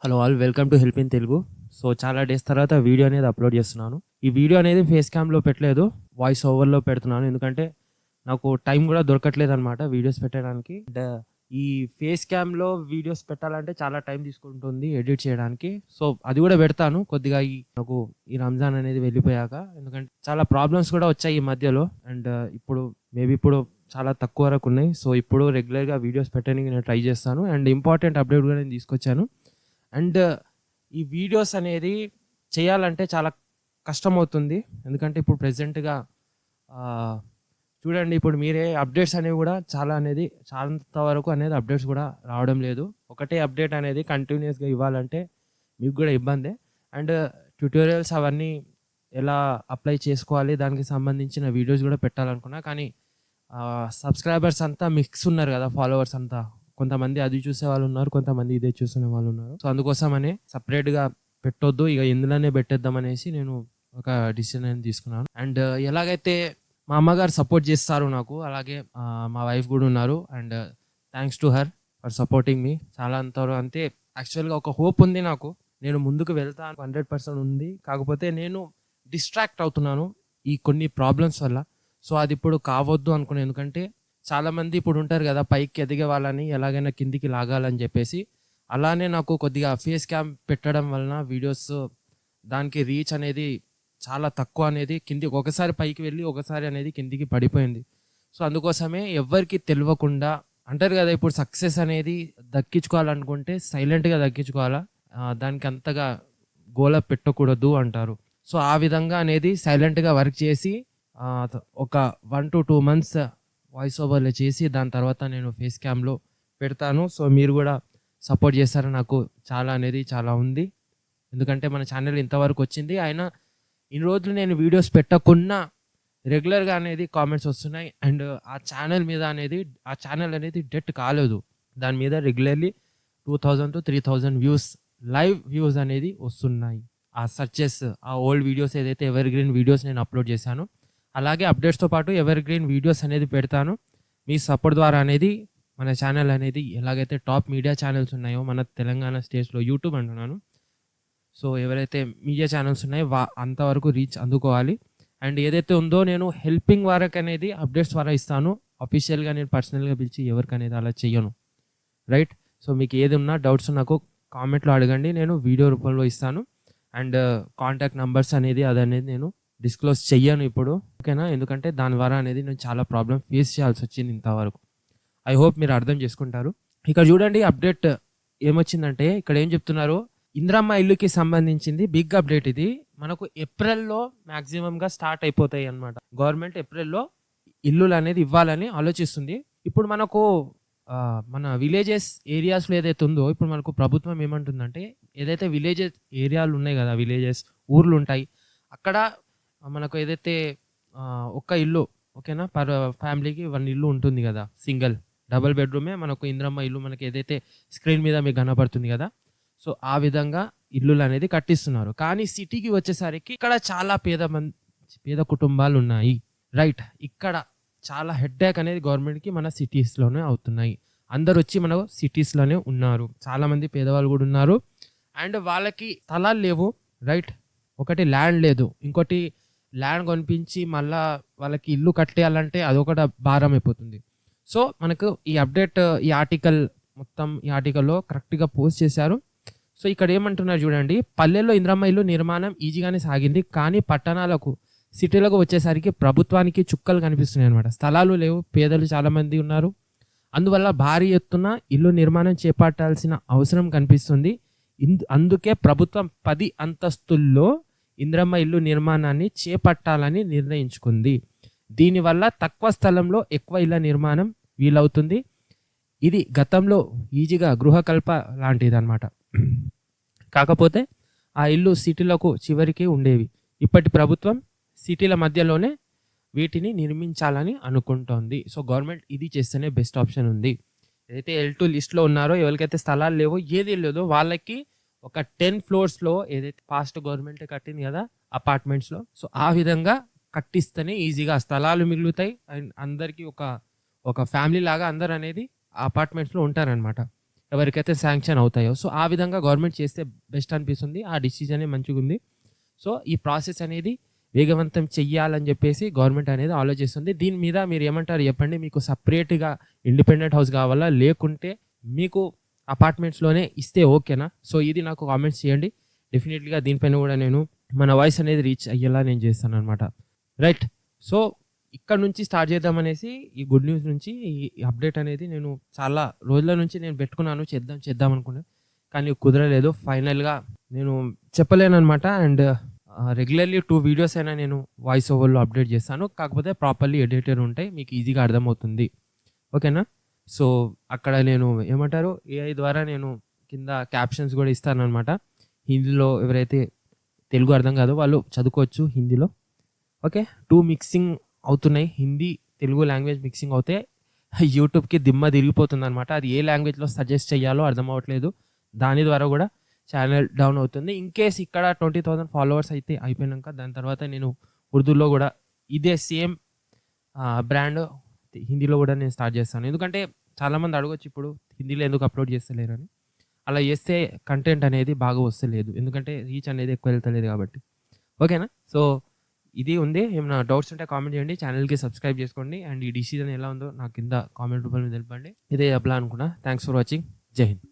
Hello all, welcome to help in Telugu. So చాలా days తర్వాత video అనేది అప్లోడ్ చేస్తున్నాను. ఈ వీడియో అనేది ఫేస్ క్యామ్లో పెట్టలేదు, వాయిస్ ఓవర్లో పెడుతున్నాను. ఎందుకంటే నాకు టైం కూడా దొరకట్లేదు అనమాట వీడియోస్ పెట్టడానికి. అండ్ ఈ ఫేస్ క్యామ్లో వీడియోస్ పెట్టాలంటే చాలా టైం తీసుకుంటుంది ఎడిట్ చేయడానికి. సో అది కూడా పెడతాను కొద్దిగా నాకు ఈ రంజాన్ అనేది వెళ్ళిపోయాక, ఎందుకంటే చాలా ప్రాబ్లమ్స్ కూడా వచ్చాయి ఈ మధ్యలో. అండ్ ఇప్పుడు చాలా తక్కువ వరకు ఉన్నాయి. సో ఇప్పుడు రెగ్యులర్గా వీడియోస్ పెట్టడానికి నేను ట్రై చేస్తాను. అండ్ ఇంపార్టెంట్ అప్డేట్ కూడా నేను తీసుకొచ్చాను. అండ్ ఈ వీడియోస్ అనేది చేయాలంటే చాలా కష్టమవుతుంది. ఎందుకంటే ఇప్పుడు ప్రెజెంట్గా చూడండి, ఇప్పుడు మీరే అప్డేట్స్ అనేవి కూడా చాలా వరకు అనేది అప్డేట్స్ కూడా రావడం లేదు. ఒకటే అప్డేట్ అనేది కంటిన్యూస్గా ఇవ్వాలంటే మీకు కూడా ఇబ్బందే. అండ్ ట్యూటోరియల్స్ అవన్నీ ఎలా అప్లై చేసుకోవాలి దానికి సంబంధించిన వీడియోస్ కూడా పెట్టాలనుకున్నా, కానీ సబ్స్క్రైబర్స్ అంతా మిక్స్ ఉన్నారు కదా, ఫాలోవర్స్ అంతా. కొంతమంది అది చూసే వాళ్ళు ఉన్నారు, కొంతమంది ఇదే చూసుకునే వాళ్ళు ఉన్నారు. సో అందుకోసమనే సపరేట్గా పెట్టొద్దు, ఇక ఇందులోనే పెట్టేద్దాం అనేసి నేను ఒక డిసిజన్ అనేది తీసుకున్నాను. అండ్ ఎలాగైతే మా అమ్మగారు సపోర్ట్ చేస్తారు నాకు, అలాగే మా వైఫ్ కూడా ఉన్నారు. And thanks to her for supporting me. చాలా అంతే. యాక్చువల్గా ఒక హోప్ ఉంది నాకు, నేను ముందుకు వెళ్తాను 100% ఉంది. కాకపోతే నేను డిస్ట్రాక్ట్ అవుతున్నాను ఈ కొన్ని ప్రాబ్లమ్స్ వల్ల. సో అది ఇప్పుడు కావద్దు అనుకున్నాను. ఎందుకంటే చాలామంది ఇప్పుడు ఉంటారు కదా, పైకి ఎదిగే వాళ్ళని ఎలాగైనా కిందికి లాగాలని చెప్పేసి. అలానే నాకు కొద్దిగా ఫేస్ క్యామ్ పెట్టడం వలన వీడియోస్ దానికి రీచ్ అనేది చాలా తక్కువ అనేది, కిందికి ఒకసారి పైకి వెళ్ళి ఒకసారి అనేది కిందికి పడిపోయింది. సో అందుకోసమే ఎవరికి తెలియకుండా అంటారు కదా, ఇప్పుడు సక్సెస్ అనేది దక్కించుకోవాలనుకుంటే సైలెంట్గా దక్కించుకోవాలా, దానికి అంతగా గోల పెట్టకూడదు అంటారు. సో ఆ విధంగా అనేది సైలెంట్గా వర్క్ చేసి ఒక 1 to 2 months వాయిస్ ఓవర్లో చేసి దాని తర్వాత నేను ఫేస్ క్యామ్లో పెడతాను. సో మీరు కూడా సపోర్ట్ చేస్తారని నాకు చాలా ఉంది. ఎందుకంటే మన ఛానల్ ఇంతవరకు వచ్చింది, అయినా ఇన్ని రోజులు నేను వీడియోస్ పెట్టకుండా రెగ్యులర్గా అనేది కామెంట్స్ వస్తున్నాయి. అండ్ ఆ ఛానల్ అనేది డెట్ కాలేదు. దాని మీద regularly 2000 to 3000 views, live views అనేది వస్తున్నాయి. ఆ సర్చెస్, ఆ ఓల్డ్ వీడియోస్ ఏదైతే ఎవర్ గ్రీన్ వీడియోస్ నేను అప్లోడ్ చేశాను, అలాగే అప్డేట్స్తో పాటు ఎవర్ గ్రీన్ వీడియోస్ అనేది పెడతాను. మీ సపోర్ట్ ద్వారా అనేది మన ఛానల్ అనేది ఎలాగైతే టాప్ మీడియా ఛానల్స్ ఉన్నాయో మన తెలంగాణ స్టేట్స్లో, యూట్యూబ్ అంటున్నాను, సో ఎవరైతే మీడియా ఛానల్స్ ఉన్నాయో అంతవరకు రీచ్ అందుకోవాలి. అండ్ ఏదైతే ఉందో నేను హెల్పింగ్ వరకు అనేది అప్డేట్స్ ద్వారా ఇస్తాను. అఫీషియల్గా నేను పర్సనల్గా పిలిచి ఎవరికి అనేది అలా చెయ్యను, రైట్? సో మీకు ఏది ఉన్నా డౌట్స్ నాకు కామెంట్లో అడగండి, నేను వీడియో రూపంలో ఇస్తాను. అండ్ కాంటాక్ట్ నెంబర్స్ అనేది అదనేది నేను డిస్క్లోజ్ చెయ్యను ఇప్పుడు, ఓకేనా? ఎందుకంటే దాని ద్వారా అనేది నేను చాలా ప్రాబ్లం ఫేస్ చేయాల్సి వచ్చింది ఇంతవరకు. ఐ హోప్ మీరు అర్థం చేసుకుంటారు. ఇక్కడ చూడండి, అప్డేట్ ఏమొచ్చిందంటే ఇక్కడ ఏం చెప్తున్నారు, ఇందిరమ్మ ఇల్లుకి సంబంధించింది బిగ్ అప్డేట్ ఇది. మనకు ఏప్రిల్లో మ్యాక్సిమంగా స్టార్ట్ అయిపోతాయి అన్నమాట. గవర్నమెంట్ ఏప్రిల్లో ఇల్లులు అనేది ఇవ్వాలని ఆలోచిస్తుంది. ఇప్పుడు మనకు మన విలేజెస్ ఏరియాస్లో ఏదైతే ఉందో, ఇప్పుడు మనకు ప్రభుత్వం ఏమంటుందంటే, ఏదైతే విలేజెస్ ఏరియాలు ఉన్నాయి కదా, విలేజెస్ ఊర్లు ఉంటాయి, అక్కడ మనకు ఏదైతే ఒక్క ఇల్లు, ఓకేనా, పర్ ఫ్యామిలీకి 1 ఇల్లు ఉంటుంది కదా, సింగిల్ డబుల్ బెడ్రూమే మనకు ఇందిరమ్మ ఇల్లు మనకి ఏదైతే స్క్రీన్ మీద మీకు కనపడుతుంది కదా. సో ఆ విధంగా ఇల్లులు అనేది కట్టిస్తున్నారు. కానీ సిటీకి వచ్చేసరికి ఇక్కడ చాలా పేద కుటుంబాలు ఉన్నాయి, రైట్? ఇక్కడ చాలా హెడ్ఏక్ అనేది గవర్నమెంట్కి మన సిటీస్లోనే అవుతున్నాయి. అందరు వచ్చి మన సిటీస్లోనే ఉన్నారు, చాలామంది పేదవాళ్ళు కూడా ఉన్నారు. అండ్ వాళ్ళకి స్థలాలు లేవు, రైట్? ఒకటి ల్యాండ్ లేదు, ఇంకోటి ల్యాండ్ కొనిపించి మళ్ళా వాళ్ళకి ఇల్లు కట్టేయాలంటే అదొకటి భారం అయిపోతుంది. సో మనకు ఈ అప్డేట్, ఈ ఆర్టికల్లో కరెక్ట్గా పోస్ట్ చేశారు. సో ఇక్కడ ఏమంటున్నారు చూడండి, పల్లెల్లో ఇందిరమ్మ ఇల్లు నిర్మాణం ఈజీగానే సాగింది, కానీ పట్టణాలకు, సిటీలకు వచ్చేసరికి ప్రభుత్వానికి చుక్కలు కనిపిస్తున్నాయి అనమాట. స్థలాలు లేవు, పేదలు చాలామంది ఉన్నారు, అందువల్ల భారీ ఎత్తున ఇల్లు నిర్మాణం చేపట్టాల్సిన అవసరం కనిపిస్తుంది. అందుకే ప్రభుత్వం 10 అంతస్తుల్లో ఇందిరమ్మ ఇల్లు నిర్మాణాన్ని చేపట్టాలని నిర్ణయించుకుంది. దీనివల్ల తక్కువ స్థలంలో ఎక్కువ ఇళ్ల నిర్మాణం వీలవుతుంది. ఇది గతంలో ఈజీగా గృహకల్ప లాంటిది అనమాట. కాకపోతే ఆ ఇల్లు సిటీలకు చివరికి ఉండేవి. ఇప్పటి ప్రభుత్వం సిటీల మధ్యలోనే వీటిని నిర్మించాలని అనుకుంటోంది. సో గవర్నమెంట్ ఇది చేస్తేనే బెస్ట్ ఆప్షన్ ఉంది. ఏదైతే L2 లిస్ట్లో ఉన్నారో, ఎవరికైతే స్థలాలు లేవో, ఏది లేదో, వాళ్ళకి ఒక 10 floors ఏదైతే పాస్ట్ గవర్నమెంట్ కట్టింది కదా అపార్ట్మెంట్స్లో, సో ఆ విధంగా కట్టిస్తేనే ఈజీగా స్థలాలు మిగులుతాయి. అండ్ అందరికీ ఒక ఫ్యామిలీ లాగా అందరు అనేది అపార్ట్మెంట్స్లో ఉంటారనమాట. ఎవరికైతే శాంక్షన్ అవుతాయో. సో ఆ విధంగా గవర్నమెంట్ చేస్తే బెస్ట్ అనిపిస్తుంది. ఆ డిసిజనే మంచిగుంది. సో ఈ ప్రాసెస్ అనేది వేగవంతం చెయ్యాలని చెప్పేసి గవర్నమెంట్ అనేది ఆలోచిస్తుంది. దీని మీద మీరు ఏమంటారు చెప్పండి? మీకు సపరేట్‌గా ఇండిపెండెంట్ హౌస్ కావాలా? లేకుంటే మీకు అపార్ట్మెంట్స్‌లోనే ఇస్తే ఓకేనా? సో ఇది నాకు కామెంట్స్ చేయండి. డెఫినెట్‌గా దీనిపైన కూడా నేను మన వాయిస్ అనేది రీచ్ అయ్యేలా నేను చేస్తాననమాట. రైట్. సో ఇక్కడ నుంచి స్టార్ట్ చేద్దామనేసి ఈ గుడ్ న్యూస్ నుంచి ఈ అప్డేట్ అనేది నేను చాలా రోజుల నుంచి నేను పెట్టుకున్నాను. చేద్దాం అనుకున్నాను. కానీ కుదరలేదు. ఫైనల్‌గా నేను చెప్పలేననమాట. అండ్ రెగ్యులర్లీ 2 వీడియోస్ అయినా నేను వాయిస్ ఓవర్‌లో అప్డేట్ చేస్తాను. కాకపోతే ప్రాపర్‌లీ ఎడిటెడ్ ఉంటాయి. మీకు ఈజీగా అర్థమవుతుంది. ఓకేనా? సో అక్కడ నేను ఏమంటారు ఏఐ ద్వారా నేను కింద క్యాప్షన్స్ కూడా ఇస్తాననమాట. హిందీలో ఎవరైతే తెలుగు అర్థం కాదో వాళ్ళు చదువుకోవచ్చు హిందీలో. ఓకే. 2 మిక్సింగ్ అవుతున్నాయి. హిందీ, తెలుగు లాంగ్వేజ్ మిక్సింగ్ అవుతే యూట్యూబ్‌కి దిమ్మ తిరిగిపోతుందనమాట. అది ఏ లాంగ్వేజ్‌లో సజెస్ట్ చేయాలో అర్థం అవ్వట్లేదు. దాని ద్వారా కూడా ఛానల్ డౌన్ అవుతుంది. ఇన్‌కేస్ ఇక్కడ 20,000 ఫాలోవర్స్ అయితే అయిపోయినాక దాని తర్వాత నేను ఉర్దూలో కూడా ఇదే సేమ్ బ్రాండ్ హిందీలో కూడా నేను స్టార్ట్ చేస్తాను. ఎందుకంటే చాలామంది అడగొచ్చు ఇప్పుడు హిందీలో ఎందుకు అప్లోడ్ చేస్తలేరని. అలా చేస్తే కంటెంట్ అనేది బాగా వస్తలేదు. ఎందుకంటే రీచ్ అనేది ఎక్కువ వెళ్తలేదు కాబట్టి. ఓకేనా? సో ఇది ఉంది. ఏమైనా డౌట్స్ ఉంటే కామెంట్ చేయండి. ఛానల్‌కి సబ్స్క్రైబ్ చేసుకోండి. అండ్ ఈ డిసిజన్ ఎలా ఉందో నాకు కింద కామెంట్ రూపంలో తెలపండి. ఇదే చెప్పాలనుకున్నా. Thanks for watching. జై హింద్.